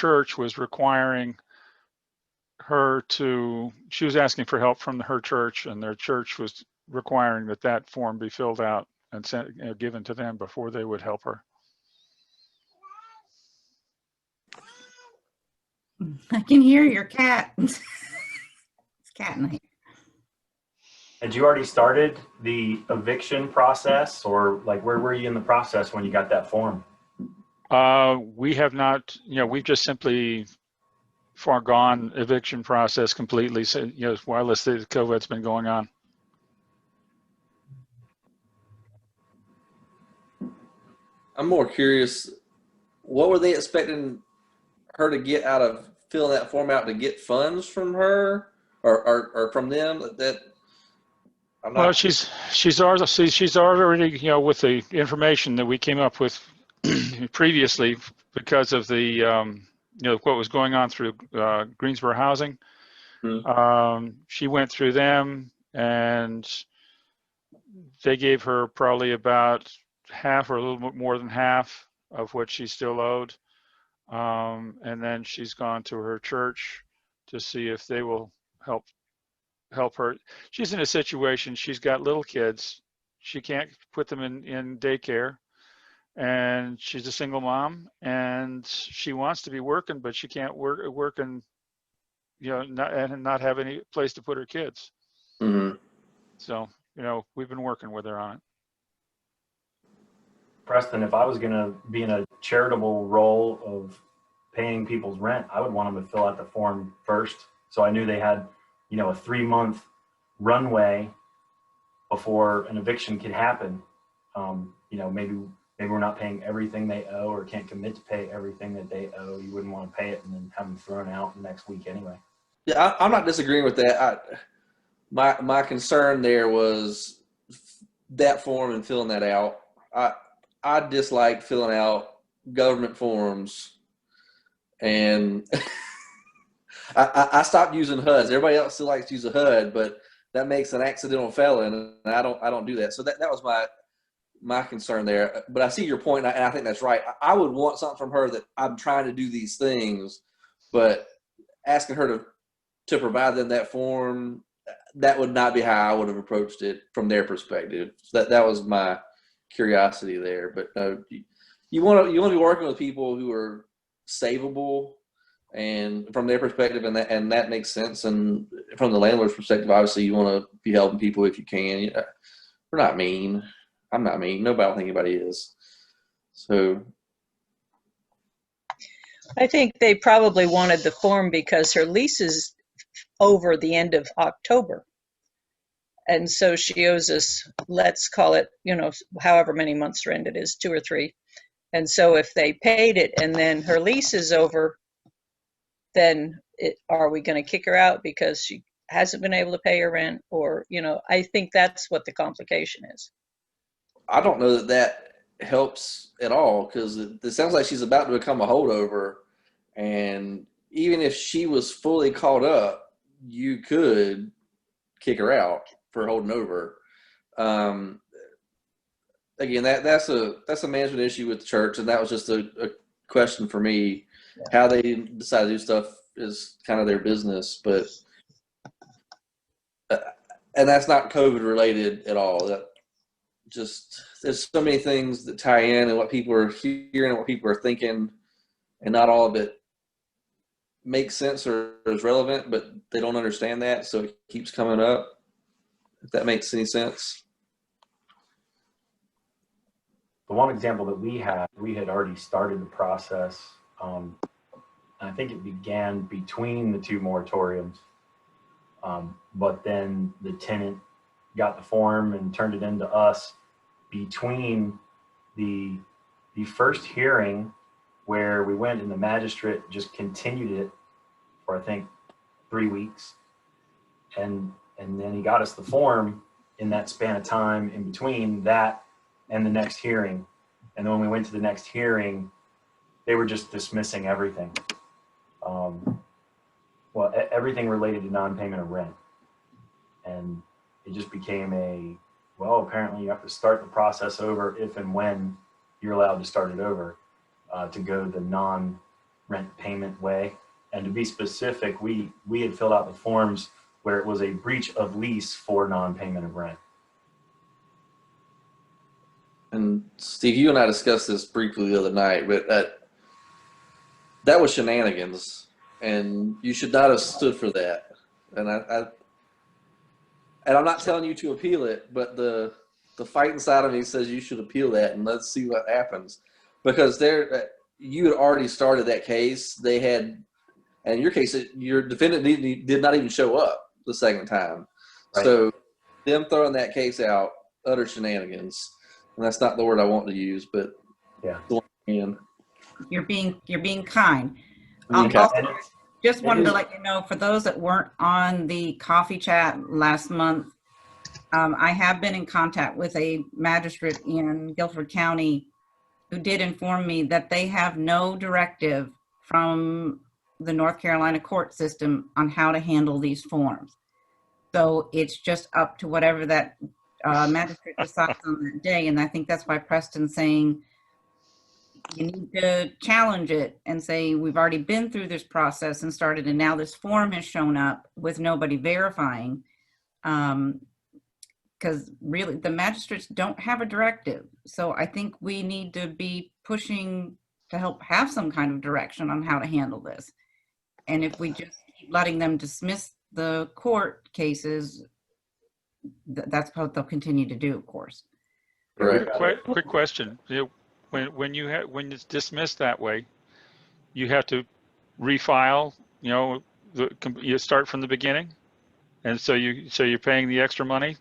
church was requiring her to, she was asking for help from her church, and their church was requiring that form be filled out and sent, given to them before they would help her. I can hear your cat. It's cat in here. Had you already started the eviction process, or like where were you in the process when you got that form? We have not, we've just simply foregone eviction process completely. So, while this COVID's been going on. I'm more curious, what were they expecting her to get out of filling that form out, to get funds from her or from them? That I'm not. Well, she's already, with the information that we came up with previously because of the, what was going on through Greensboro Housing. She went through them, and they gave her probably about half or a little bit more than half of what she still owed. And then she's gone to her church to see if they will help her. She's in a situation, she's got little kids. She can't put them in daycare, and she's a single mom, and she wants to be working, but she can't work and, not have any place to put her kids. Mm-hmm. So, we've been working with her on it. Preston, if I was going to be in a charitable role of paying people's rent, I would want them to fill out the form first. So I knew they had, a 3-month runway before an eviction could happen. Maybe we're not paying everything they owe, or can't commit to pay everything that they owe. You wouldn't want to pay it and then have them thrown out the next week anyway. Yeah, I'm not disagreeing with that. My concern there was that form and filling that out. I dislike filling out government forms, and I stopped using HUDs. Everybody else still likes to use a HUD, but that makes an accidental felon, and I don't do that. So that was my concern there. But I see your point, and I think that's right. I would want something from her that I'm trying to do these things, but asking her to provide them that form, that would not be how I would have approached it from their perspective. So that was my curiosity there. But no, you want to be working with people who are savable, and from their perspective, and that makes sense. And from the landlord's perspective, obviously you want to be helping people if you can. We're not mean. I'm not mean. Nobody, I don't think anybody is. So I think they probably wanted the form because her lease is over the end of October. And so she owes us, let's call it, however many months rent it is, 2 or 3. And so if they paid it and then her lease is over, then are we going to kick her out because she hasn't been able to pay her rent? Or, I think that's what the complication is. I don't know that helps at all, because it sounds like she's about to become a holdover. And even if she was fully caught up, you could kick her out for holding over. Again, that's a management issue with the church, and that was just a question for me. How they decide to do stuff is kind of their business, but and that's not COVID related at all. That just, there's so many things that tie in, and what people are hearing and what people are thinking, and not all of it makes sense or is relevant, but they don't understand that, so it keeps coming up. If that makes any sense. The one example that we had already started the process. And I think it began between the 2 moratoriums. But then the tenant got the form and turned it into us between the first hearing, where we went and the magistrate just continued it for, I think, 3 weeks. And then he got us the form in that span of time in between that and the next hearing. And then when we went to the next hearing, they were just dismissing everything. Everything related to non-payment of rent. And it just became apparently you have to start the process over if and when you're allowed to start it over, to go the non-rent rent payment way. And to be specific, we had filled out the forms where it was a breach of lease for non-payment of rent. And Steve, you and I discussed this briefly the other night, but that was shenanigans, and you should not have stood for that. And I'm not telling you to appeal it, but the fight inside of me says you should appeal that, and let's see what happens. Because you had already started that case. They had, and in your case, your defendant did not even show up the second time. Right. So them throwing that case out, utter shenanigans. And that's not the word I want to use, but Yeah. You're being kind. Okay. Also, just wanted is- to let you know, for those that weren't on the coffee chat last month, I have been in contact with a magistrate in Guilford County who did inform me that they have no directive from the North Carolina court system on how to handle these forms. So it's just up to whatever that magistrate decides on that day. And I think that's why Preston's saying you need to challenge it and say, we've already been through this process and started, and now this form has shown up with nobody verifying. Because really, the magistrates don't have a directive. So I think we need to be pushing to help have some kind of direction on how to handle this. And if we just keep letting them dismiss the court cases, that's what they'll continue to do, of course. Right. Quick question. When it's dismissed that way, you have to refile. You start from the beginning, and so you're paying the extra money.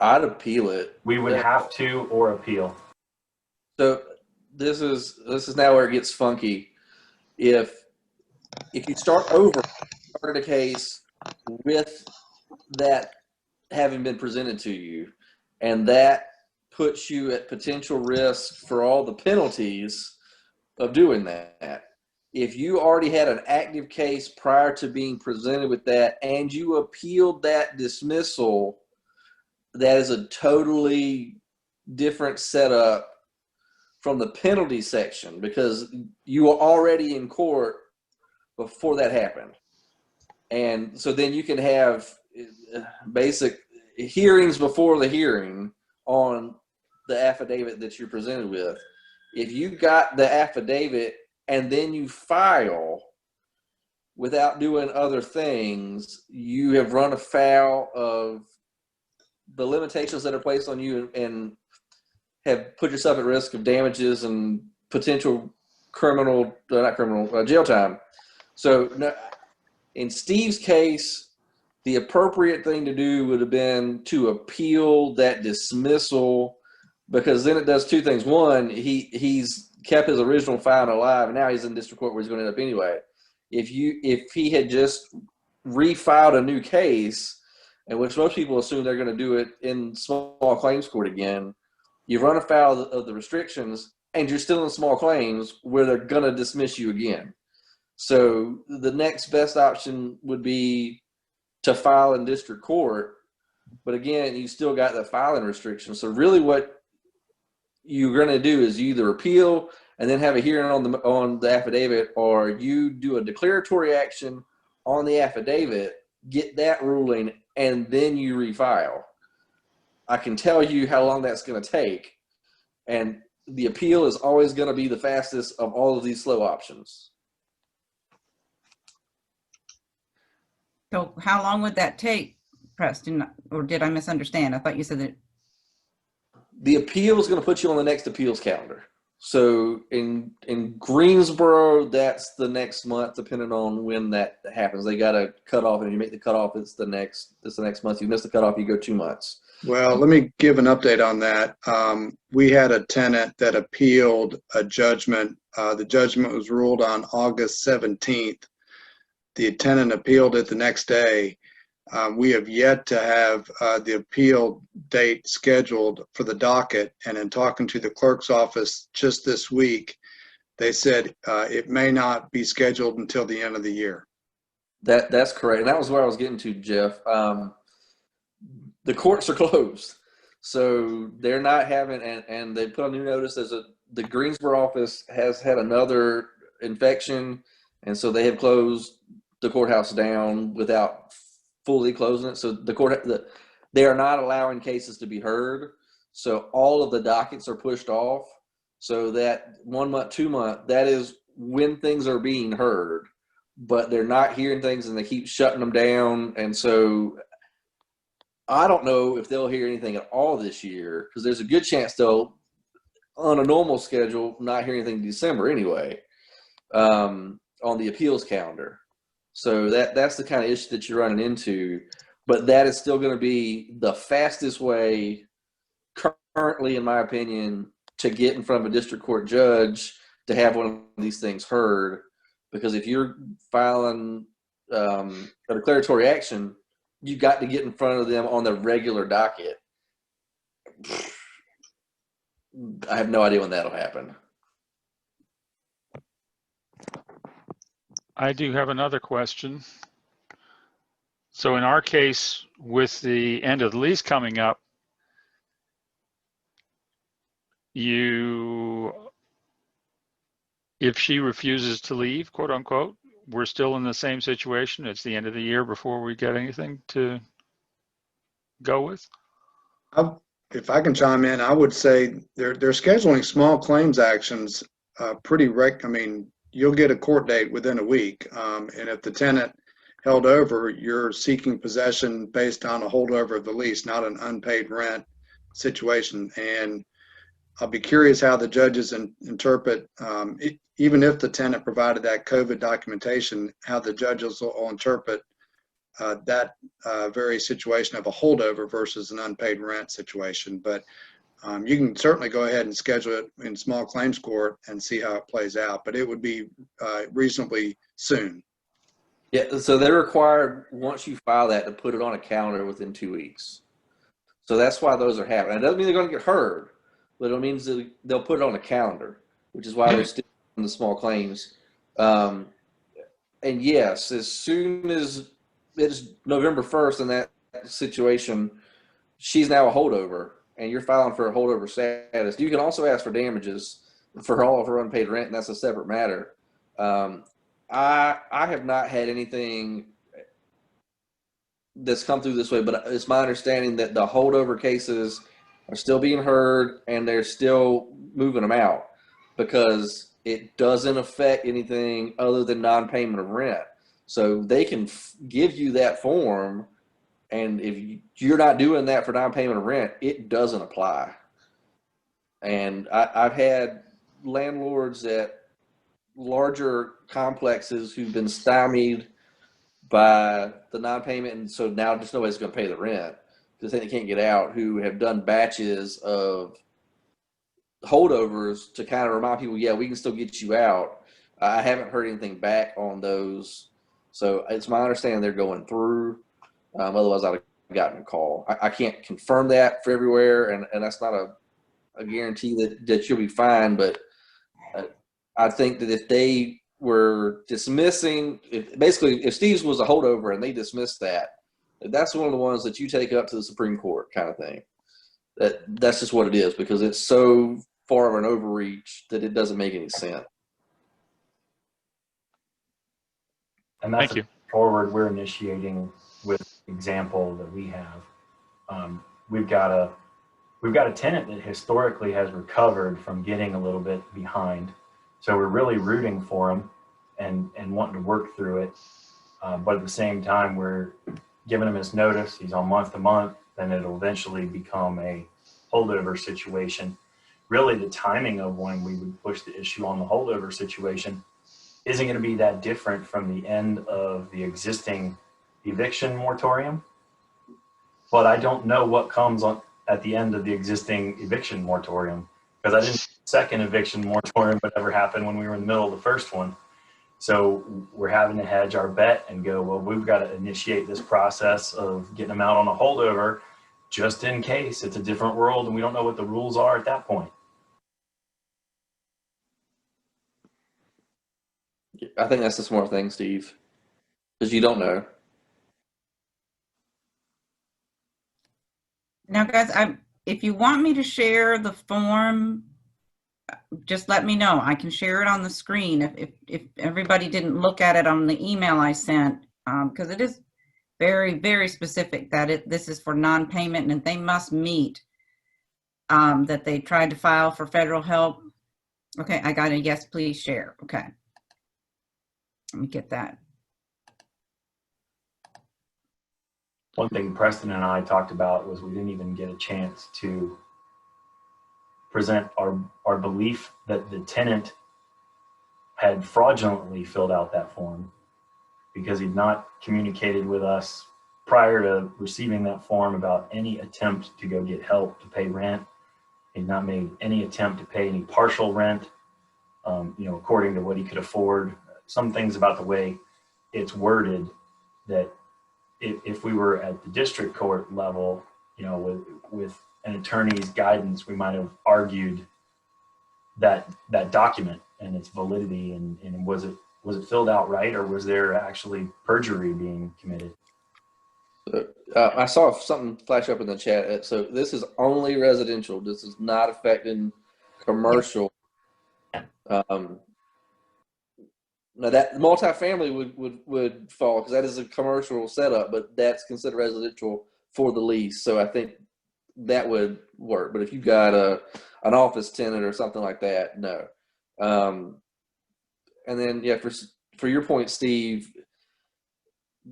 I'd appeal it. We would have to or appeal. So this is now where it gets funky. If you started a case with that having been presented to you, and that puts you at potential risk for all the penalties of doing that. If you already had an active case prior to being presented with that, and you appealed that dismissal, that is a totally different setup from the penalty section, because you were already in court before that happened. And so then you can have basic hearings before the hearing on the affidavit that you're presented with. If you got the affidavit and then you file without doing other things, you have run afoul of the limitations that are placed on you and have put yourself at risk of damages and potential jail time. So in Steve's case, the appropriate thing to do would have been to appeal that dismissal, because then it does two things. One, he's kept his original file alive, and now he's in district court where he's going to end up anyway. If he had just refiled a new case, in which most people assume they're going to do it in small claims court again, you run afoul of the restrictions, and you're still in small claims where they're going to dismiss you again. So the next best option would be to file in district court, but again, you still got the filing restriction. So really what you're going to do is you either appeal and then have a hearing on the affidavit, or you do a declaratory action on the affidavit, get that ruling, and then you refile. I can tell you how long that's going to take, and the appeal is always going to be the fastest of all of these slow options. So how long would that take, Preston? Or did I misunderstand? I thought you said that. The appeal is going to put you on the next appeals calendar. So in Greensboro, that's the next month, depending on when that happens. They got a cutoff, and if you make the cutoff, it's the next month. You miss the cutoff, you go 2 months. Well, let me give an update on that. We had a tenant that appealed a judgment. The judgment was ruled on August 17th. The tenant appealed it the next day. We have yet to have the appeal date scheduled for the docket. And in talking to the clerk's office just this week, they said it may not be scheduled until the end of the year. That's correct. And that was where I was getting to, Jeff. The courts are closed. So they're not having, and they put a new notice. The Greensboro office has had another infection, and so they have closed the courthouse down without fully closing it. So they are not allowing cases to be heard. So all of the dockets are pushed off. So that 1 month, 2 month, that is when things are being heard, but they're not hearing things and they keep shutting them down. And so I don't know if they'll hear anything at all this year, because there's a good chance they'll, on a normal schedule, not hear anything in December anyway, on the appeals calendar. So that's the kind of issue that you're running into, but that is still going to be the fastest way currently, in my opinion, to get in front of a district court judge to have one of these things heard. Because if you're filing a declaratory action, you got to get in front of them on the regular docket. I have no idea when that'll happen. I do have another question. So in our case, with the end of the lease coming up, if she refuses to leave, quote unquote, we're still in the same situation. It's the end of the year before we get anything to go with. If I can chime in, I would say they're scheduling small claims actions I mean, you'll get a court date within a week. And if the tenant held over, you're seeking possession based on a holdover of the lease, not an unpaid rent situation. And I'll be curious how the judges interpret, even if the tenant provided that COVID documentation, how the judges will interpret that very situation of a holdover versus an unpaid rent situation. But you can certainly go ahead and schedule it in small claims court and see how it plays out, but it would be reasonably soon. Yeah, so they're required, once you file that, to put it on a calendar within 2 weeks. So that's why those are happening. It doesn't mean they're going to get heard, but it means that they'll put it on a calendar, which is why they're still in the small claims. And yes, as soon as it's November 1st in that situation, she's now a holdover, and you're filing for a holdover status. You can also ask for damages for all of her unpaid rent, and that's a separate matter. I have not had anything that's come through this way, but it's my understanding that the holdover cases are still being heard and they're still moving them out because it doesn't affect anything other than non-payment of rent. So they can give you that form, and if you're not doing that for non-payment of rent, it doesn't apply. And I've had landlords at larger complexes who've been stymied by the non-payment, and so now just nobody's going to pay the rent because they can't get out, who have done batches of holdovers to kind of remind people, yeah, we can still get you out. I haven't heard anything back on those, so it's my understanding they're going through. Otherwise, I'd have gotten a call. I can't confirm that for everywhere, and that's not a guarantee that you'll be fine, but I think that if they were dismissing, if Steve's was a holdover and they dismissed that, that's one of the ones that you take up to the Supreme Court kind of thing. That's just what it is, because it's so far of an overreach that it doesn't make any sense. And that's Thank you. forward we're initiating with example that we have. We've got a tenant that historically has recovered from getting a little bit behind. So we're really rooting for him and wanting to work through it. But at the same time, we're giving him his notice. He's on month to month. Then it'll eventually become a holdover situation. Really, the timing of when we would push the issue on the holdover situation isn't going to be that different from the end of the existing eviction moratorium. But I don't know what comes on at the end of the existing eviction moratorium, because I didn't know the second eviction moratorium would ever happen when we were in the middle of the first one. So we're having to hedge our bet and go, well, we've got to initiate this process of getting them out on a holdover just in case it's a different world and we don't know what the rules are at that point. I think that's the smart thing, Steve, because you don't know. Now, guys, if you want me to share the form just let me know. I can share it on the screen if everybody didn't look at it on the email I sent, because it is very, very specific that this is for non-payment and they must meet, that they tried to file for federal help. Okay, I got a yes, please share. Okay. Let me get that. One thing Preston and I talked about was we didn't even get a chance to present our belief that the tenant had fraudulently filled out that form because he'd not communicated with us prior to receiving that form about any attempt to go get help to pay rent. He'd not made any attempt to pay any partial rent, according to what he could afford. Some things about the way it's worded that if we were at the district court level, with an attorney's guidance, we might have argued that document and its validity and was it filled out right, or was there actually perjury being committed? I saw something flash up in the chat. So this is only residential. This is not affecting commercial. Now that multifamily would fall because that is a commercial setup, but that's considered residential for the lease. So I think that would work. But if you got an office tenant or something like that, no. And then for your point, Steve,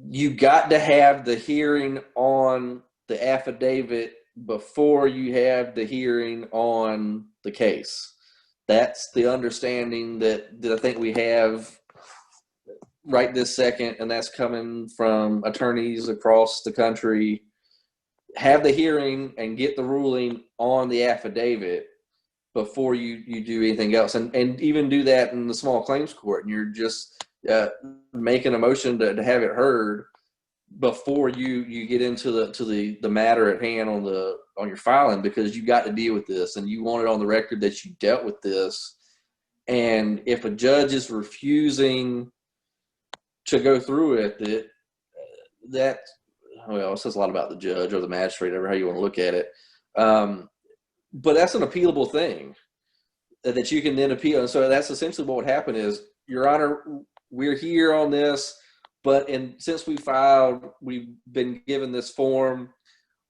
you got to have the hearing on the affidavit before you have the hearing on the case. That's the understanding that I think we have right this second, and that's coming from attorneys across the country. Have the hearing and get the ruling on the affidavit before you do anything else, and even do that in the small claims court, and you're just making a motion to have it heard before you get into the matter at hand on your filing, because you got to deal with this and you want it on the record that you dealt with this. And if a judge is refusing to go through it, it says a lot about the judge or the magistrate, or how you want to look at it. But that's an appealable thing that you can then appeal. And so that's essentially what would happen is, Your Honor, we're here on this, but since we filed, we've been given this form.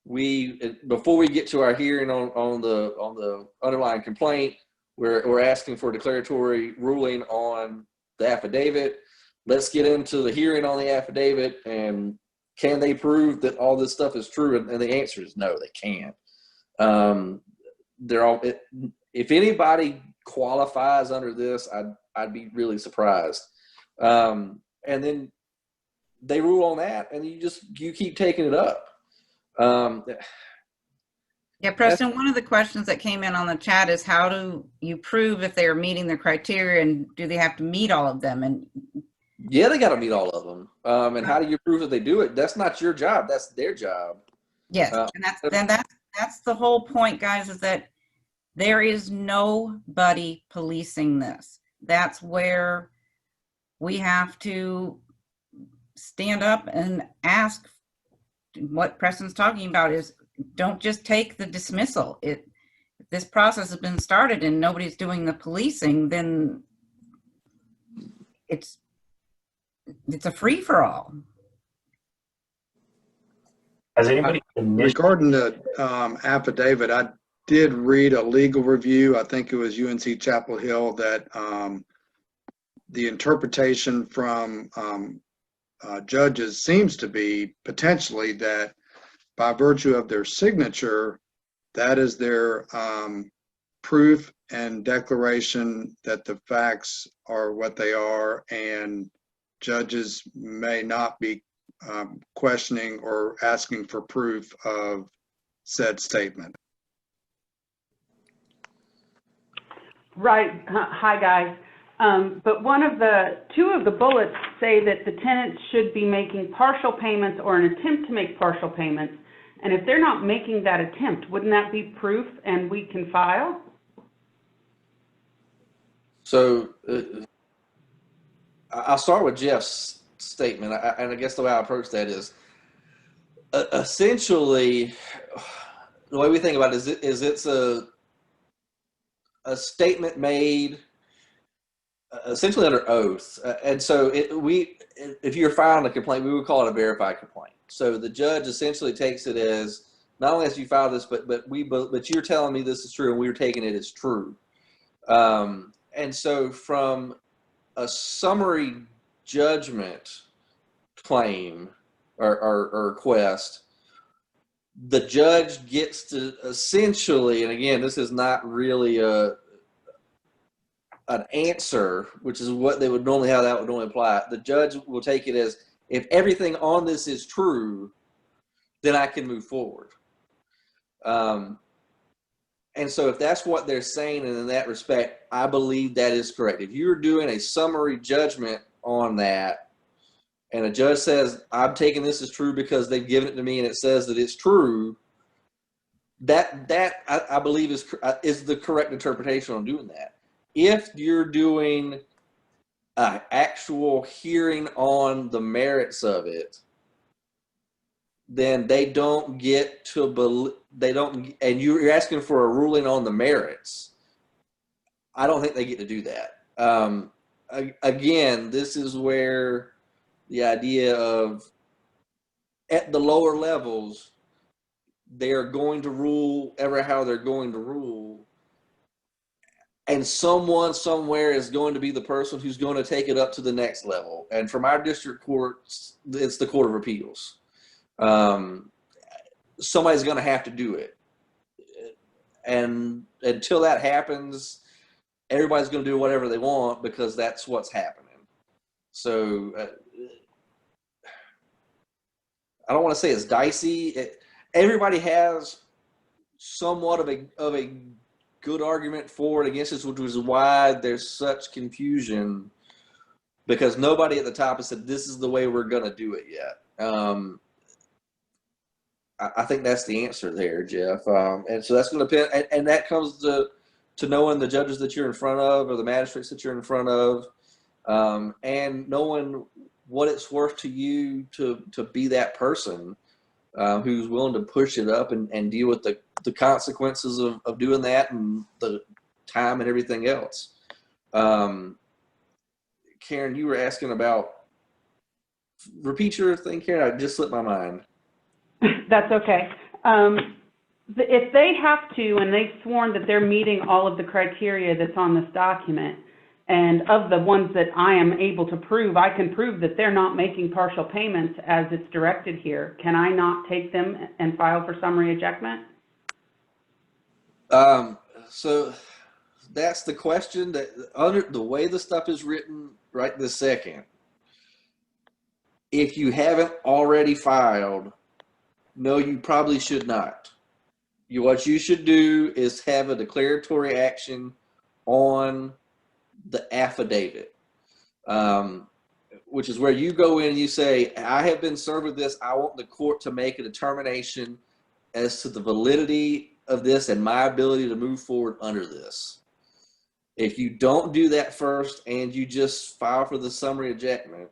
Before we get to our hearing on the underlying complaint, we're asking for a declaratory ruling on the affidavit. Let's get into the hearing on the affidavit, and can they prove that all this stuff is true? And the answer is no, they can't. If anybody qualifies under this, I'd be really surprised. And then they rule on that, and you keep taking it up. Yeah, Preston, one of the questions that came in on the chat is, how do you prove if they are meeting the criteria, and do they have to meet all of them? And yeah, they got to meet all of them. And how do you prove that they do it? That's not your job. That's their job. yes, and that's the whole point, guys, is that there is nobody policing this. That's where we have to stand up and ask. What Preston's talking about is, don't just take the dismissal. If this process has been started and nobody's doing the policing, then it's a free-for-all. Has anybody Regarding the affidavit, I did read a legal review. I think it was UNC Chapel Hill that the interpretation from judges seems to be potentially that by virtue of their signature, that is their proof and declaration that the facts are what they are, and judges may not be questioning or asking for proof of said statement. Right. Hi, guys. But two of the bullets say that the tenant should be making partial payments or an attempt to make partial payments. And if they're not making that attempt, wouldn't that be proof and we can file? So I'll start with Jeff's statement. And I guess the way I approach that is essentially the way we think about it is it's a statement made essentially under oath. And so if you're filing a complaint, we would call it a verified complaint. So the judge essentially takes it as, not only as you filed this, but you're telling me this is true and we're taking it as true. And so from a summary judgment claim or request, the judge gets to essentially, and again, this is not really an answer, which is what they would normally, how that would normally apply. The judge will take it as, if everything on this is true, then I can move forward. And so if that's what they're saying, and in that respect, I believe that is correct. If you're doing a summary judgment on that, and a judge says, I'm taking this as true because they've given it to me and it says that it's true, that I believe is the correct interpretation on doing that. If you're doing an actual hearing on the merits of it, then they don't get to and you're asking for a ruling on the merits. I don't think they get to do that. Again, this is where the idea of, at the lower levels, they're going to rule ever how they're going to rule. And someone somewhere is going to be the person who's going to take it up to the next level. And from our district courts, it's the Court of Appeals. Somebody's going to have to do it. And until that happens, everybody's going to do whatever they want because that's what's happening. So I don't want to say it's dicey. Everybody has somewhat of a good argument for it against this, which is why there's such confusion, because nobody at the top has said this is the way we're going to do it yet. I think that's the answer there, Jeff. And so that's going to depend, and that comes to knowing the judges that you're in front of, or the magistrates that you're in front of, and knowing what it's worth to you to be that person who's willing to push it up and deal with the consequences of doing that, and the time and everything else. Karen, you were asking about, repeat your thing, Karen. I just slipped my mind. That's okay. If they have to, and they've sworn that they're meeting all of the criteria that's on this document, and of the ones that I am able to prove, I can prove that they're not making partial payments as it's directed here. Can I not take them and file for summary ejectment? So that's the question, that under the way the stuff is written right this second, if you haven't already filed, no, you probably should not. What you should do is have a declaratory action on the affidavit, which is where you go in and you say, I have been served with this. I want the court to make a determination as to the validity of this and my ability to move forward under this. If you don't do that first and you just file for the summary ejectment,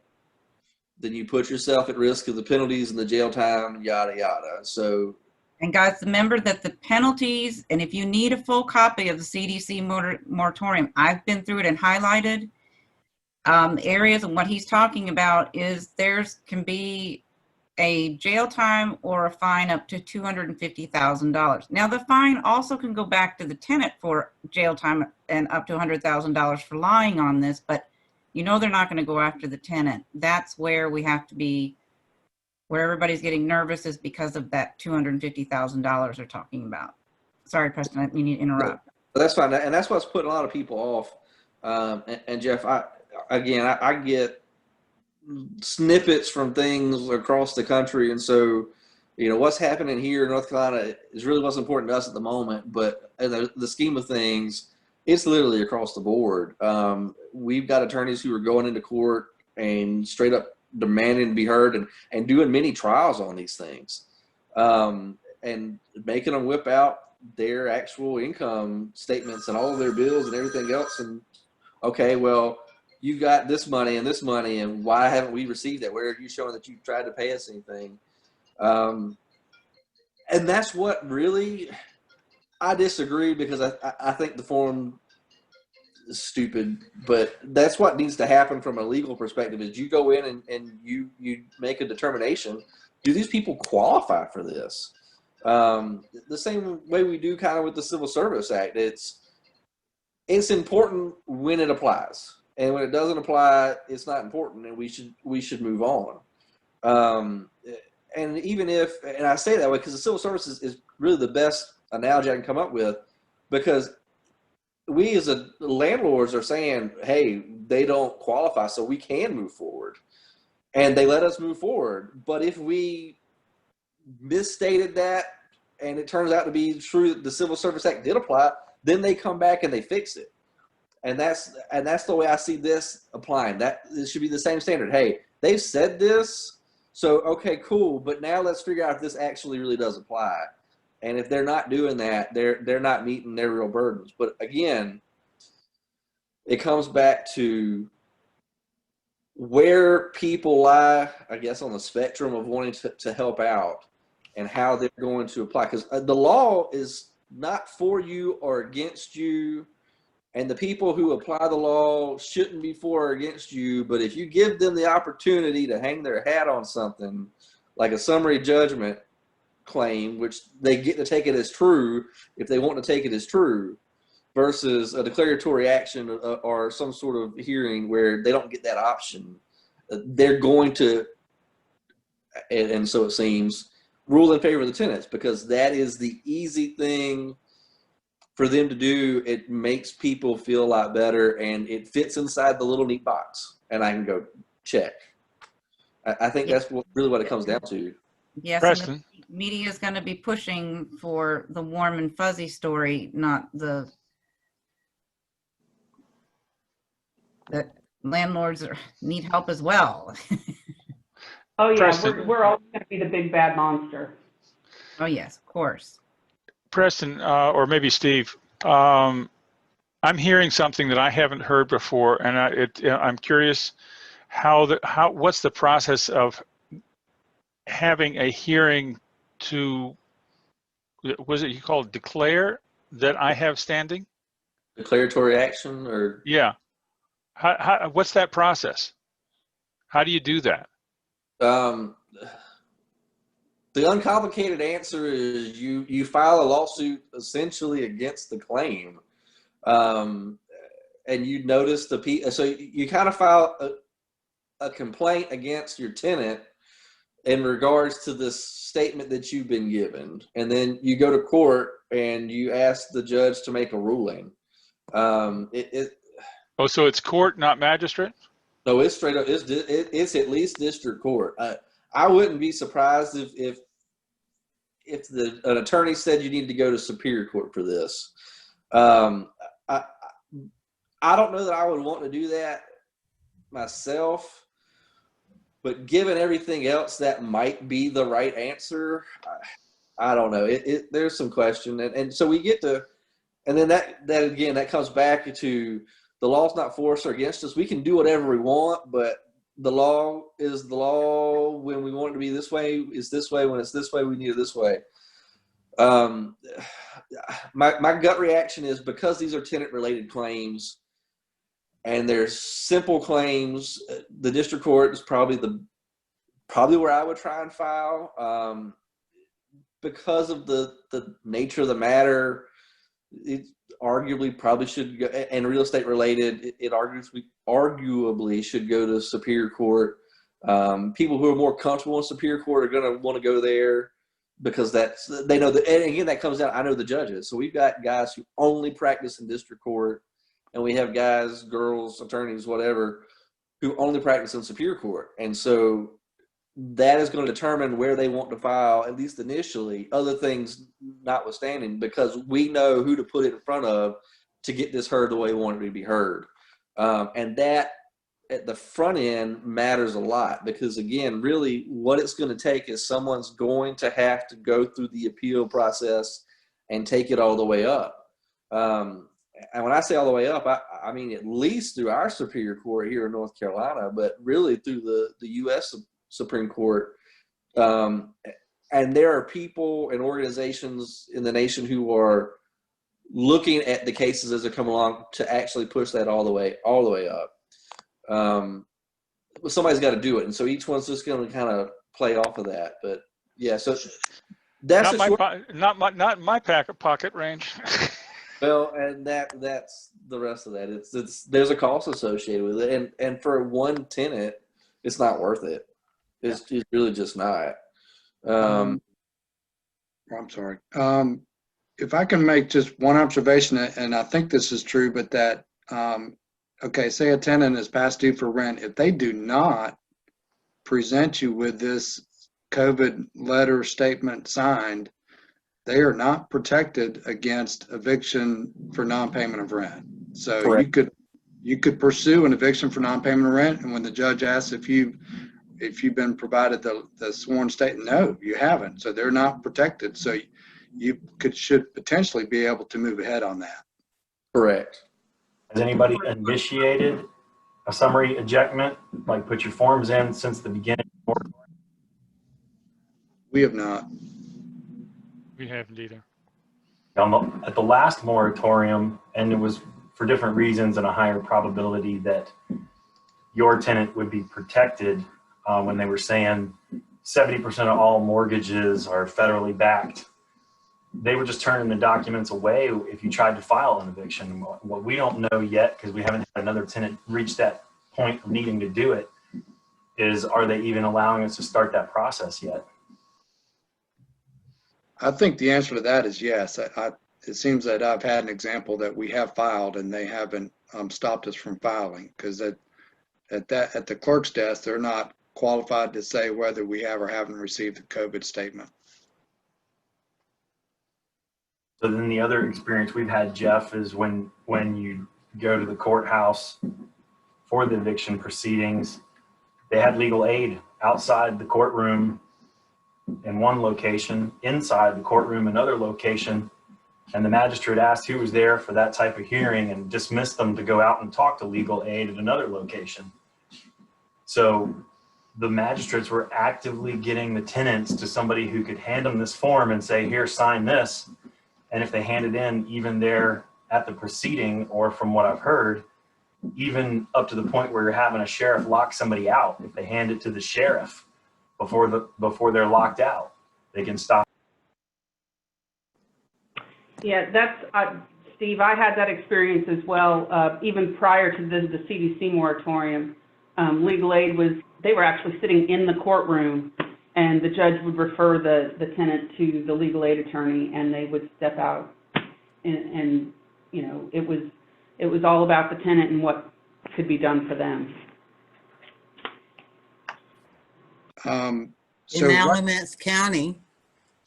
then you put yourself at risk of the penalties and the jail time, yada, yada. So, And guys, remember that the penalties, and if you need a full copy of the CDC moratorium, I've been through it and highlighted areas, and what he's talking about is can be a jail time or a fine up to $250,000. Now, the fine also can go back to the tenant for jail time and up to $100,000 for lying on this, but you know they're not going to go after the tenant. That's where we have to be, where everybody's getting nervous, is because of that $250,000 they're talking about. Sorry, Preston, I didn't mean to interrupt. That's fine, and that's what's putting a lot of people off. And Jeff, I get snippets from things across the country, and so what's happening here in North Carolina is really what's important to us at the moment. But in the scheme of things, it's literally across the board. We've got attorneys who are going into court and straight up demanding to be heard and doing many trials on these things, and making them whip out their actual income statements and all of their bills and everything else. And okay, well, you got this money and why haven't we received that? Where are you showing that you've tried to pay us anything? And that's what really, I disagree, because I think the form stupid, but that's what needs to happen from a legal perspective is you go in and you make a determination. Do these people qualify for this? The same way we do kind of with the Civil Service Act. It's important when it applies. And when it doesn't apply, it's not important, and we should move on. And even if, and I say that way because the civil service is really the best analogy I can come up with, because we as landlords are saying, hey, they don't qualify, so we can move forward. And they let us move forward. But if we misstated that and it turns out to be true that the Civil Service Act did apply, then they come back and they fix it. And that's the way I see this applying. That this should be the same standard. Hey, they've said this, so okay, cool. But now let's figure out if this actually really does apply. And if they're not doing that, they're not meeting their real burdens. But again, it comes back to where people lie, I guess, on the spectrum of wanting to help out and how they're going to apply. Because the law is not for you or against you. And the people who apply the law shouldn't be for or against you. But if you give them the opportunity to hang their hat on something like a summary judgment claim, which they get to take it as true if they want to take it as true, versus a declaratory action or some sort of hearing where they don't get that option, they're going to, and so it seems, rule in favor of the tenants because that is the easy thing for them to do. It makes people feel a lot better, and it fits inside the little neat box, and I can go check. I think that's really what it comes down to. Yes, Preston. and the media is going to be pushing for the warm and fuzzy story, not the that landlords need help as well. Oh, yeah, Preston. we're always going to be the big bad monster. Oh, yes, of course. Preston, or maybe Steve, I'm hearing something that I haven't heard before, and I'm curious what's the process of having a hearing to, was it you called declare that I have standing? Declaratory action, or Yeah. What's that process? How do you do that? the uncomplicated answer is you file a lawsuit essentially against the claim, and you notice so you kind of file a complaint against your tenant in regards to this statement that you've been given, and then you go to court and you ask the judge to make a ruling. So it's court, not magistrate? No, it's straight up. It's at least district court. I wouldn't be surprised if an attorney said you need to go to superior court for this. I don't know that I would want to do that myself, but given everything else, that might be the right answer. I don't know. There's some question, and so we get to, and then that again that comes back to the law's not for us or against us. We can do whatever we want, but the law is the law. When we want it to be this way, it's this way. When it's this way, we need it this way. My gut reaction is because these are tenant-related claims and they're simple claims, the district court is probably where I would try and file. Because of the nature of the matter, it arguably probably should go, and real estate related, it arguably should go to superior court. People who are more comfortable in superior court are going to want to go there because they know that, and again, that comes down, I know the judges. So we've got guys who only practice in district court, and we have guys, girls, attorneys, whatever, who only practice in superior court. And so that is going to determine where they want to file, at least initially, other things notwithstanding, because we know who to put it in front of to get this heard the way we want it to be heard. And that at the front end matters a lot because, again, really what it's going to take is someone's going to have to go through the appeal process and take it all the way up. And when I say all the way up, I mean at least through our superior court here in North Carolina, but really through the U.S. Supreme Court. And there are people and organizations in the nation who are looking at the cases as they come along to actually push that all the way up. But somebody's got to do it, and so each one's just going to kind of play off of that. But yeah, so that's not my pocket range. well, and that's the rest of that. It's there's a cost associated with it, and for one tenant, it's not worth it. It's really just not. I'm sorry. If I can make just one observation, and I think this is true, but that, okay, say a tenant is past due for rent. If they do not present you with this COVID letter statement signed, they are not protected against eviction for non-payment of rent. So Correct. you could pursue an eviction for non-payment of rent, and when the judge asks if you've been provided the sworn statement, no, you haven't. So they're not protected. So you should potentially be able to move ahead on that. Correct. Has anybody initiated a summary ejectment, like put your forms in since the beginning? We have not. We haven't either. At the last moratorium, and it was for different reasons and a higher probability that your tenant would be protected when they were saying 70% of all mortgages are federally backed. They were just turning the documents away if you tried to file an eviction. What we don't know yet, because we haven't had another tenant reach that point of needing to do it, is are they even allowing us to start that process yet? I think the answer to that is yes. It seems that I've had an example that we have filed and they haven't stopped us from filing, because at the clerk's desk, they're not qualified to say whether we have or haven't received the COVID statement. So then the other experience we've had, Jeff, is when you go to the courthouse for the eviction proceedings, they had legal aid outside the courtroom in one location, inside the courtroom another location, and the magistrate asked who was there for that type of hearing and dismissed them to go out and talk to legal aid at another location. So the magistrates were actively getting the tenants to somebody who could hand them this form and say, here, sign this. And if they hand it in, even there at the proceeding, or from what I've heard, even up to the point where you're having a sheriff lock somebody out, if they hand it to the sheriff before they're locked out, they can stop. Yeah, that's, Steve, I had that experience as well, even prior to the CDC moratorium. Legal aid they were actually sitting in the courtroom, and the judge would refer the tenant to the legal aid attorney, and they would step out, and you know, it was all about the tenant and what could be done for them. In Alamance County,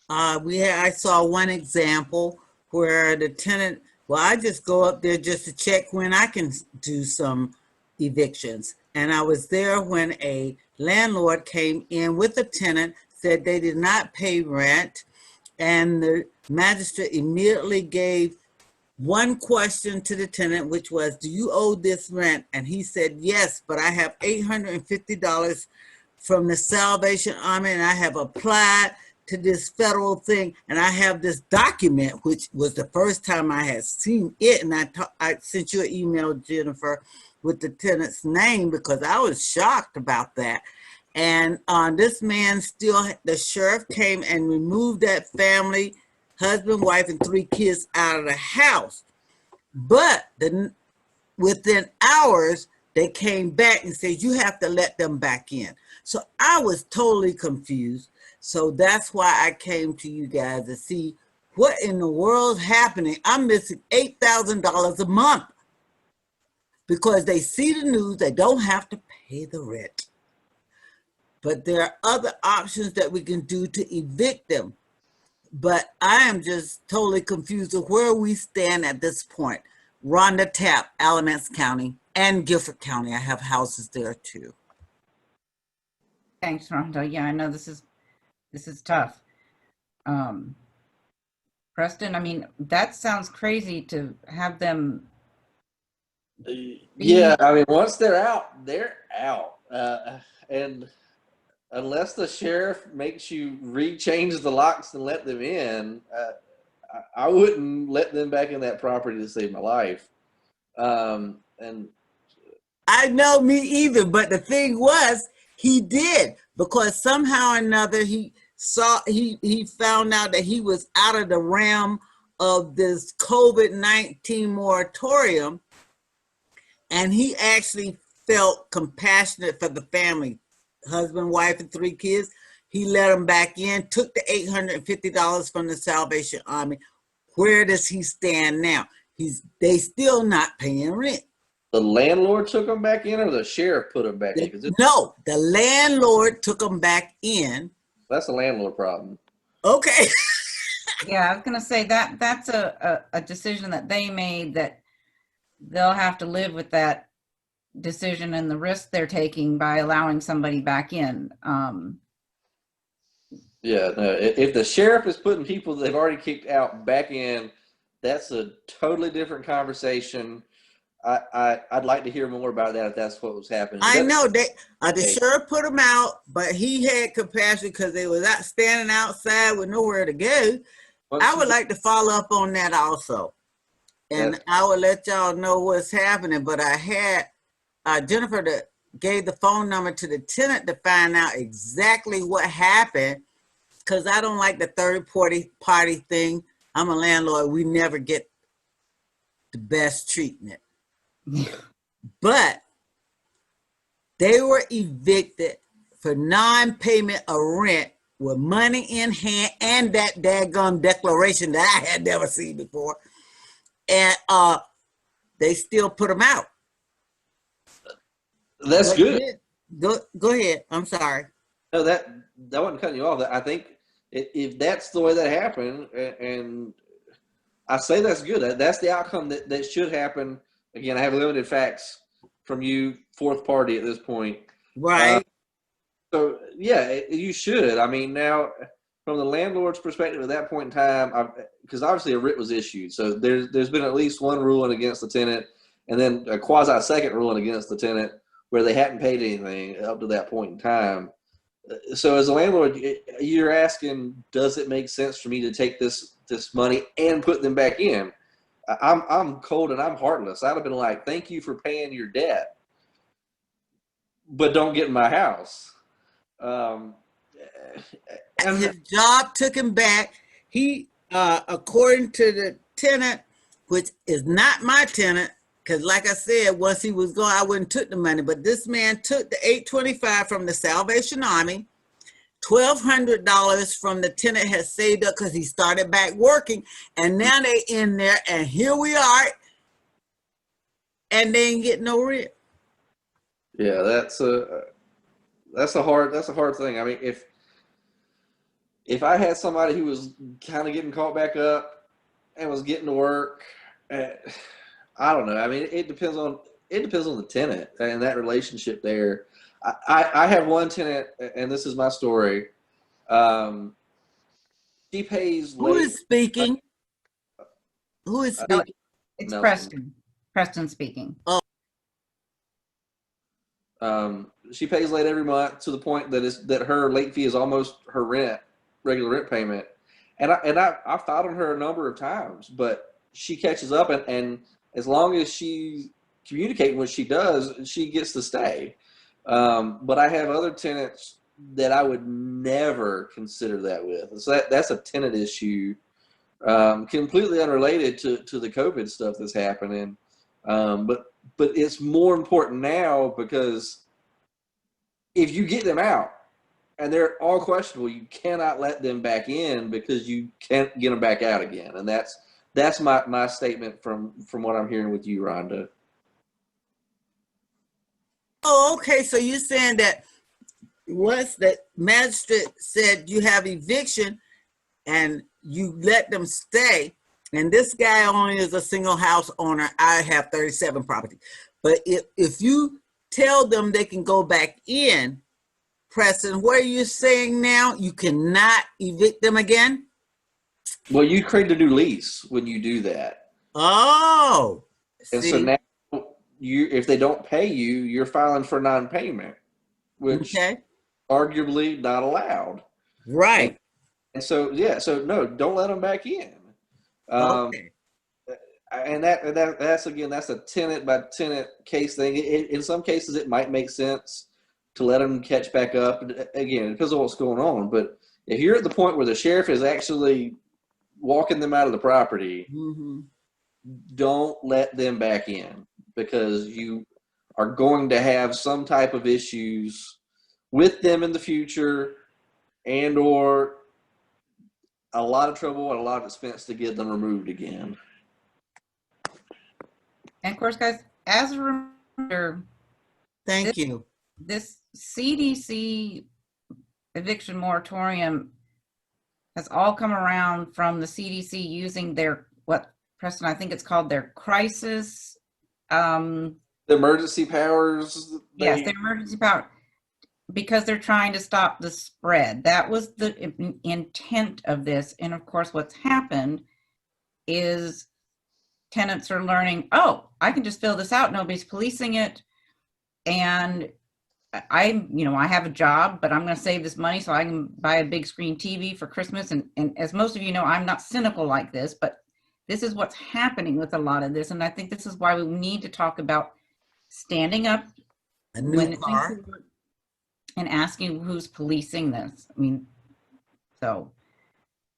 I saw one example where the tenant, well, I just go up there just to check when I can do some evictions. And I was there when a landlord came in with a tenant, said they did not pay rent, and the magistrate immediately gave one question to the tenant, which was, do you owe this rent? And he said, yes, but I have $850 from the Salvation Army, and I have applied to this federal thing, and I have this document, which was the first time I had seen it, and I sent you an email, Jennifer, with the tenant's name, because I was shocked about that. And this man the sheriff came and removed that family, husband, wife, and 3 kids out of the house. But within hours, they came back and said, you have to let them back in. So I was totally confused. So that's why I came to you guys to see what in the world's happening. I'm missing $8,000 a month because they see the news, they don't have to pay the rent. But there are other options that we can do to evict them. But I am just totally confused of where we stand at this point. Rhonda Tapp, Alamance County, and Guilford County. I have houses there too. Thanks, Rhonda. Yeah, I know this is tough. Preston, I mean, that sounds crazy to have them. Yeah, I mean, once they're out, they're out. And unless the sheriff makes you rechange the locks and let them in, I wouldn't let them back in that property to save my life. And I know, me either. But the thing was, he did, because somehow or another he found out that he was out of the realm of this COVID-19 moratorium, and he actually felt compassionate for the family, husband, wife, and 3 kids. He let them back in, took the $850 from the Salvation Army. Where does he stand now? They still not paying rent. the landlord took them back in, or the sheriff put them back in? 'Cause No, the landlord took them back in. that's a landlord problem. Okay. Yeah, I was gonna say that's a decision that they made, that they'll have to live with that decision and the risk they're taking by allowing somebody back in. Yeah, no, if the sheriff is putting people they've already kicked out back in, that's a totally different conversation. I'd like to hear more about that if that's what was happening. I That's- know the sheriff put them out, but he had compassion because they was out standing outside with nowhere to go. I would like to follow up on that also, and I will let y'all know what's happening. But I had Jennifer that gave the phone number to the tenant to find out exactly what happened, because I don't like the third party thing. I'm a landlord. We never get the best treatment. But they were evicted for non-payment of rent with money in hand and that daggum declaration that I had never seen before. And they still put them out. That's But good. Go ahead. I'm sorry. No, that wasn't cutting you off. I think if that's the way that happened, and I say that's good. That's the outcome that should happen. Again, I have limited facts from you, fourth party at this point. Right. So yeah, you should. I mean, now from the landlord's perspective at that point in time, because obviously a writ was issued, so there's been at least one ruling against the tenant, and then a quasi second ruling against the tenant where they hadn't paid anything up to that point in time. So as a landlord, you're asking, does it make sense for me to take this money and put them back in? I'm cold and I'm heartless. I'd have been like, thank you for paying your debt, but don't get in my house. And his job took him back. He, according to the tenant, which is not my tenant, because like I said, once he was gone, I wouldn't took the money. But this man took the $825 from the Salvation Army. $1,200 from the tenant has saved up because he started back working, and now they in there, and here we are, and they ain't getting no rent. Yeah, that's a hard thing. I mean, if I had somebody who was kind of getting caught back up and was getting to work, I don't know. I mean, it depends on the tenant and that relationship there. I have one tenant, and this is my story. She pays late. Who is speaking? Who is speaking? It's Nelson. Preston. Preston speaking. She pays late every month to the point that her late fee is almost her regular rent payment. And I've fought on her a number of times, but she catches up, and as long as she communicates what she does, she gets to stay. But I have other tenants that I would never consider that with. So that's a tenant issue, completely unrelated to the COVID stuff that's happening. But it's more important now, because if you get them out and they're all questionable, you cannot let them back in because you can't get them back out again. And that's my statement from what I'm hearing with you, Rhonda. Oh, okay. So you're saying that once the magistrate said you have eviction and you let them stay, and this guy only is a single house owner. I have 37 properties. But if you tell them they can go back in, Preston, what are you saying now? You cannot evict them again? Well, you create a new lease when you do that. Oh. And see? so now if they don't pay you, you're filing for non-payment, which arguably not allowed. Right. And so, yeah, so no, don't let them back in. Okay. And that's again, that's a tenant by tenant case thing. In some cases, it might make sense to let them catch back up. Again, it depends on what's going on. But if you're at the point where the sheriff is actually walking them out of the property, Mm-hmm. don't let them back in, because you are going to have some type of issues with them in the future, and or a lot of trouble and a lot of expense to get them removed again. And of course, guys, as a reminder, Thank you. this CDC eviction moratorium has all come around from the CDC using their, what, Preston, I think it's called their crisis. The emergency powers. Yes, their emergency power, because they're trying to stop the spread. That was the intent of this. And of course, what's happened is tenants are learning, oh, I can just fill this out. Nobody's policing it. And I have a job, but I'm going to save this money so I can buy a big screen TV for Christmas. And as most of you know, I'm not cynical like this, but this is what's happening with a lot of this. And I think this is why we need to talk about standing up A new it's car. and asking who's policing this. I mean, so,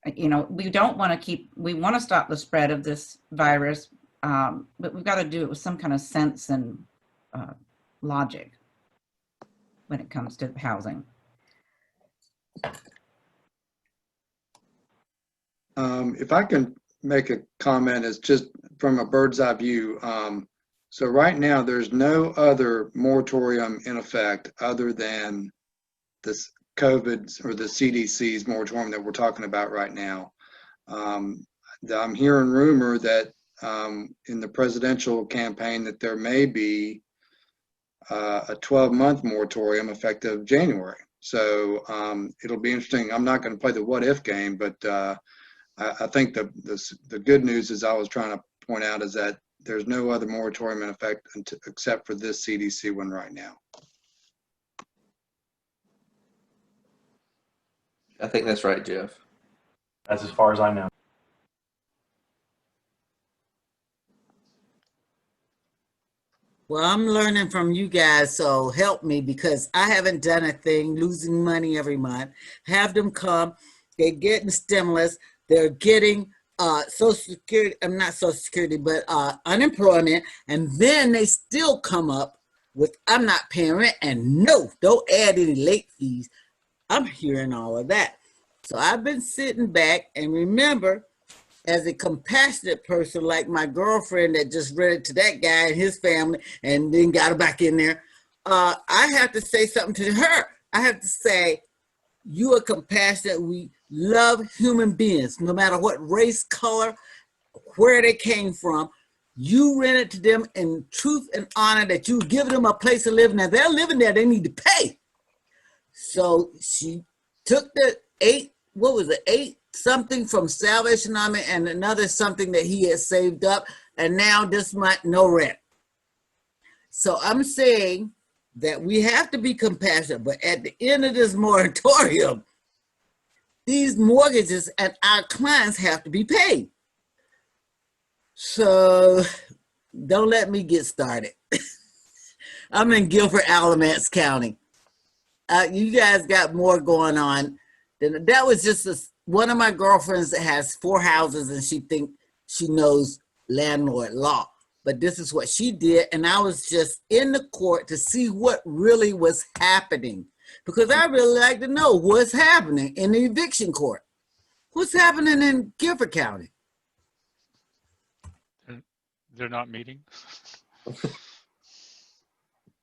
we don't want to we want to stop the spread of this virus, but we've got to do it with some kind of sense and logic when it comes to housing. If I can make a comment, it's just from a bird's eye view. So right now, there's no other moratorium in effect other than this COVID or the CDC's moratorium that we're talking about right now. I'm hearing rumor that in the presidential campaign that there may be a 12-month moratorium effective January. So it'll be interesting. I'm not going to play the what if game, but I think the good news is I was trying to point out is that there's no other moratorium in effect except for this CDC one right now. I think that's right, Jeff. That's as far as I know. Well, I'm learning from you guys, so help me, because I haven't done a thing, losing money every month. Have them come, they're getting stimulus, they're getting Social Security, not Social Security, but unemployment, and then they still come up with, I'm not paying rent, and no, don't add any late fees. I'm hearing all of that. So I've been sitting back, and remember, as a compassionate person like my girlfriend that just rented to that guy and his family and then got her back in there, I have to say something to her. I have to say, you are compassionate. We love human beings, no matter what race, color, where they came from. You rented to them in truth and honor that you give them a place to live. Now they're living there, they need to pay. So she took the eight something from Salvation Army and another something that he had saved up, and now this month, no rent. So I'm saying that we have to be compassionate, but at the end of this moratorium, these mortgages and our clients have to be paid. So don't let me get started. I'm in Guilford, Alamance County. You guys got more going on. That was just one of my girlfriends that has 4 houses and she thinks she knows landlord law. But this is what she did. And I was just in the court to see what really was happening. Because I really like to know what's happening in the eviction court. What's happening in Guilford County? They're not meeting.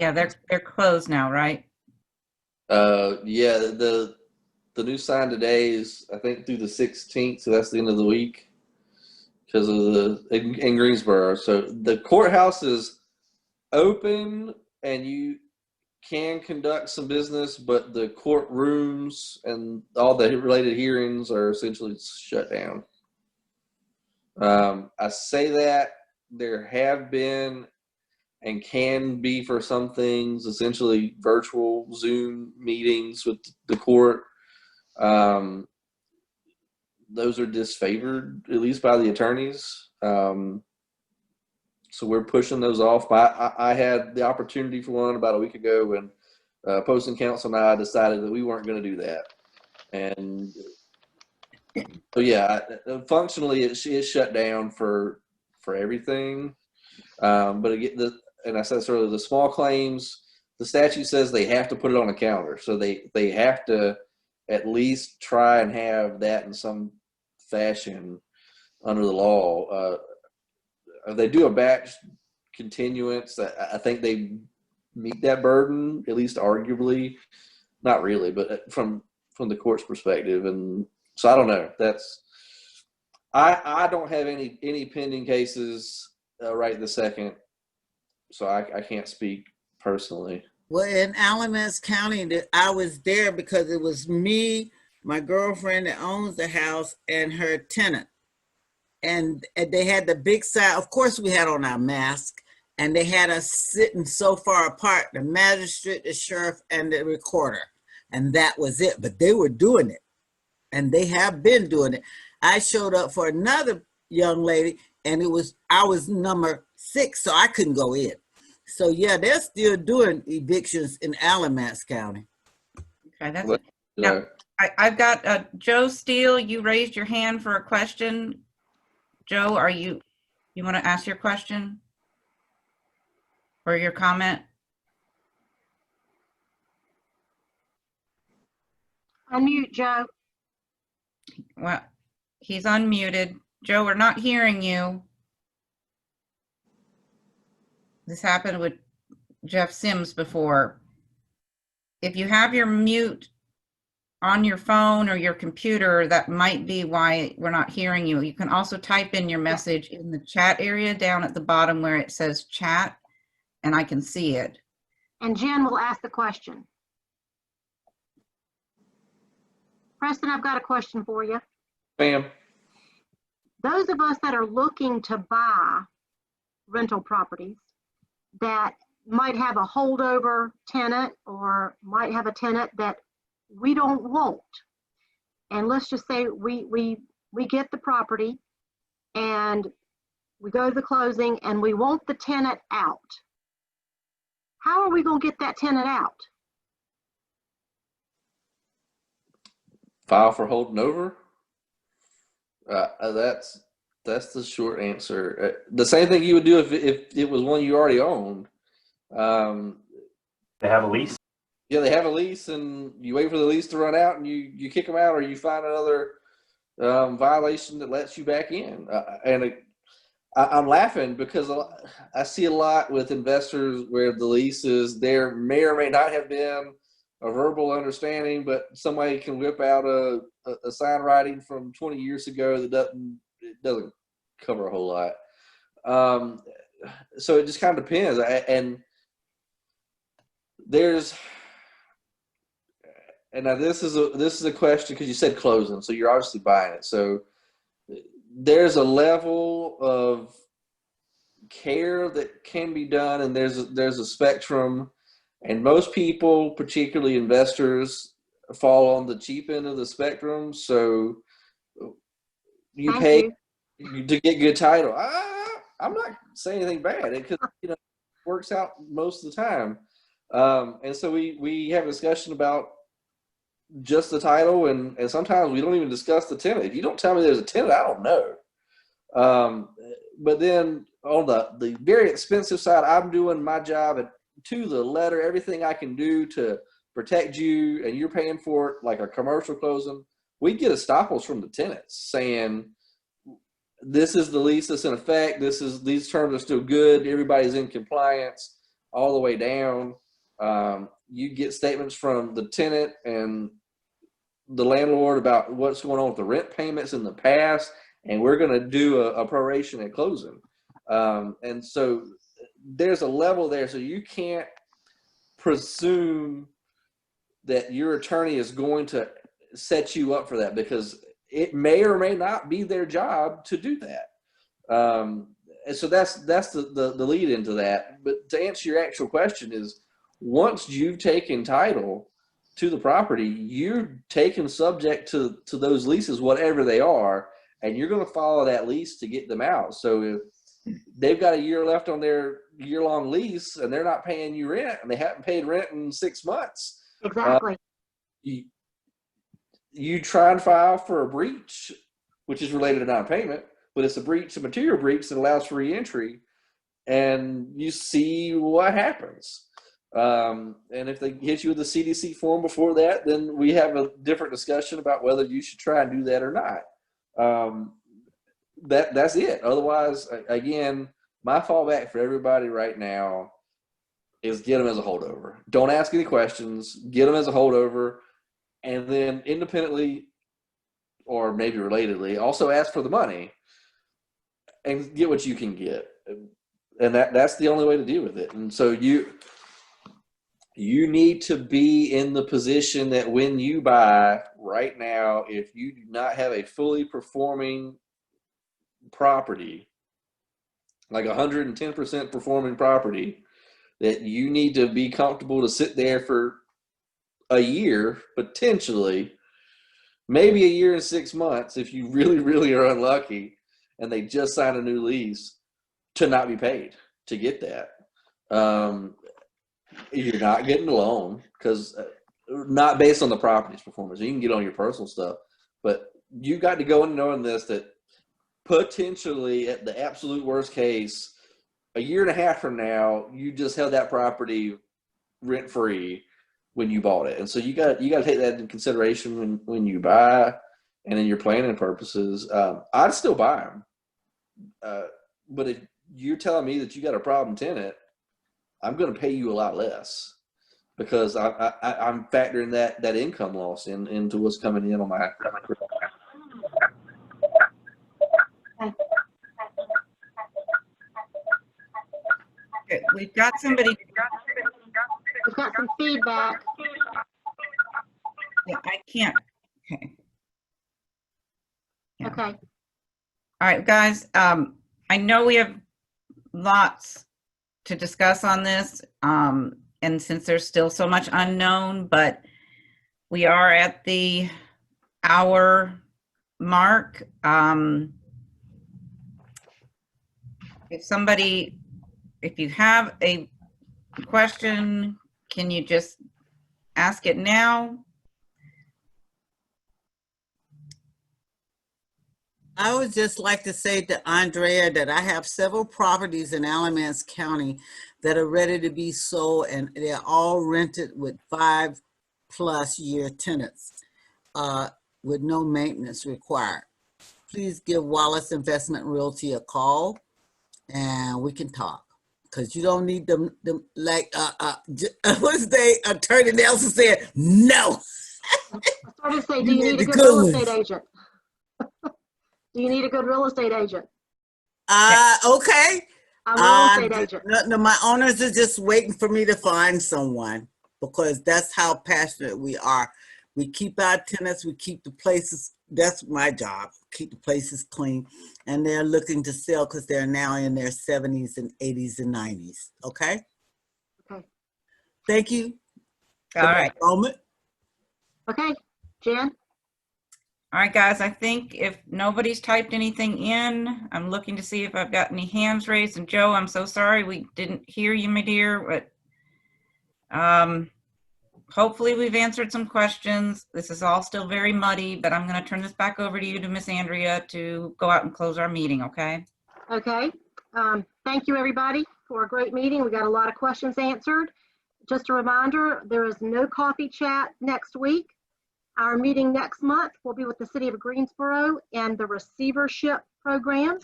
Yeah, they're closed now, right? Yeah, the new sign today is, I think, through the 16th, so that's the end of the week because of in Greensboro. So the courthouse is open and you can conduct some business, but the courtrooms and all the related hearings are essentially shut down. I say that there have been and can be, for some things, essentially virtual Zoom meetings with the court. those are disfavored, at least by the attorneys. So we're pushing those off. I had the opportunity for one about a week ago when opposing counsel and I decided that we weren't going to do that. And so, yeah, functionally it shut down for everything. But again, and I said this earlier, the small claims, the statute says they have to put it on a calendar. So they have to at least try and have that in some fashion under the law. They do a batch continuance. I think they meet that burden, at least arguably. Not really, but from the court's perspective. And so I don't know. I don't have any pending cases right this second, so I can't speak personally. Well, in Alamance County, I was there because it was me, my girlfriend that owns the house, and her tenant. And they had the big sign. Of course, we had on our mask, and they had us sitting so far apart, the magistrate, the sheriff, and the recorder. And that was it. But they were doing it, and they have been doing it. I showed up for another young lady, and I was number 6, so I couldn't go in. So yeah, they're still doing evictions in Alamance County. Okay, that's now, I've got Joe Steele. You raised your hand for a question. Joe, you want to ask your question or your comment? Unmute, Joe. Well, he's unmuted. Joe, we're not hearing you. This happened with Jeff Sims before. If you have your mute on your phone or your computer, that might be why we're not hearing you. You can also type in your message in the chat area down at the bottom where it says chat, and I can see it. And Jen will ask the question. Preston, I've got a question for you. Ma'am. Those of us that are looking to buy rental properties that might have a holdover tenant or might have a tenant that we don't want. And let's just say we get the property and we go to the closing and we want the tenant out. How are we going to get that tenant out? File for holding over. That's the short answer. The same thing you would do if it was one you already owned. They have a lease. Yeah, they have a lease, and you wait for the lease to run out, and you kick them out, or you find another violation that lets you back in. I'm laughing because I see a lot with investors where the leases, there may or may not have been a verbal understanding, but somebody can whip out a sign writing from 20 years ago that doesn't cover a whole lot. So it just kind of depends. Now this is a question because you said closing, so you're obviously buying it. So there's a level of care that can be done, and there's a spectrum. And most people, particularly investors, fall on the cheap end of the spectrum. So you pay to get good title. I'm not saying anything bad. It works out most of the time. And so we have a discussion about just the title, and sometimes we don't even discuss the tenant. If you don't tell me there's a tenant, I don't know. But then on the very expensive side, I'm doing my job to the letter, everything I can do to protect you, and you're paying for it like a commercial closing. We get estoppels from the tenants saying, this is the lease that's in effect. These terms are still good. Everybody's in compliance all the way down. You get statements from the tenant and the landlord about what's going on with the rent payments in the past, and we're going to do a proration at closing. And so there's a level there, so you can't presume that your attorney is going to set you up for that, because it may or may not be their job to do that. And so that's the lead into that. But to answer your actual question is, once you've taken title, to the property, you're taking subject to those leases, whatever they are, and you're going to follow that lease to get them out. So if they've got a year left on their year-long lease and they're not paying you rent and they haven't paid rent in 6 months, Exactly. you try and file for a breach, which is related to non-payment, but it's a breach, a material breach that allows for re-entry, and you see what happens. And if they hit you with a CDC form before that, then we have a different discussion about whether you should try and do that or not. That's it. Otherwise, again, my fallback for everybody right now is get them as a holdover. Don't ask any questions. Get them as a holdover, and then independently, or maybe relatedly, also ask for the money and get what you can get. And that's the only way to deal with it. And so you need to be in the position that when you buy right now, if you do not have a fully performing property, like 110% performing property, that you need to be comfortable to sit there for a year, potentially, maybe a year and 6 months if you really, really are unlucky and they just signed a new lease, to not be paid to get that. You're not getting a loan because not based on the property's performance. You can get on your personal stuff, but you got to go in knowing this, that potentially at the absolute worst case, a year and a half from now, you just held that property rent free when you bought it. And so you got to take that into consideration when you buy and in your planning purposes. I'd still buy them. But if you're telling me that you got a problem tenant, I'm going to pay you a lot less because I'm factoring that income loss into what's coming in on my. Okay, we've got somebody. We've got some feedback. Yeah, I can't. Okay. Yeah. Okay. All right, guys. I know we have lots to discuss on this, and since there's still so much unknown, but we are at the hour mark. If you have a question, can you just ask it now? I would just like to say to Andrea that I have several properties in Alamance County that are ready to be sold, and they're all rented with 5+ year tenants with no maintenance required. Please give Wallace Investment Realty a call and we can talk. Because you don't need them like, what's the Attorney Nelson said, no. I started to say, You do you need need a the good good real ones. estate agent? Do you need a good real estate agent? Okay. I'm a real estate agent. No, my owners are just waiting for me to find someone because that's how passionate we are. We keep our tenants, we keep the places, that's my job, keep the places clean. And they're looking to sell because they're now in their 70s and 80s and 90s. Okay? Okay. Thank you. All right. Moment. Okay, Jen? All right, guys, I think if nobody's typed anything in, I'm looking to see if I've got any hands raised. And Joe, I'm so sorry we didn't hear you, my dear, but hopefully we've answered some questions. This is all still very muddy, but I'm going to turn this back over to you, to Miss Andrea, to go out and close our meeting, okay? Okay. Thank you, everybody, for a great meeting. We got a lot of questions answered. Just a reminder, there is no coffee chat next week. Our meeting next month will be with the City of Greensboro and the receivership program.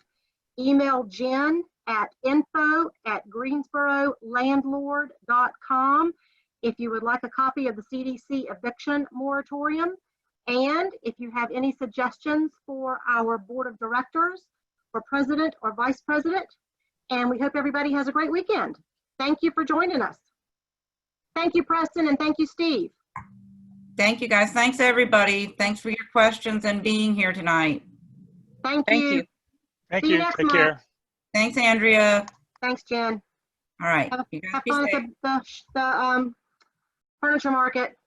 Email Jen at info@greensborolandlord.com if you would like a copy of the CDC Eviction Moratorium, and if you have any suggestions for our board of directors, for president or vice president. And we hope everybody has a great weekend. Thank you for joining us. Thank you, Preston, and thank you, Steve. Thank you, guys. Thanks, everybody. Thanks for your questions and being here tonight. Thank Thank you. you. Thank See you you. next Take month. care. Thanks, Andrea. Thanks, Jen. All right. Have You guys have be fun safe. at the furniture market.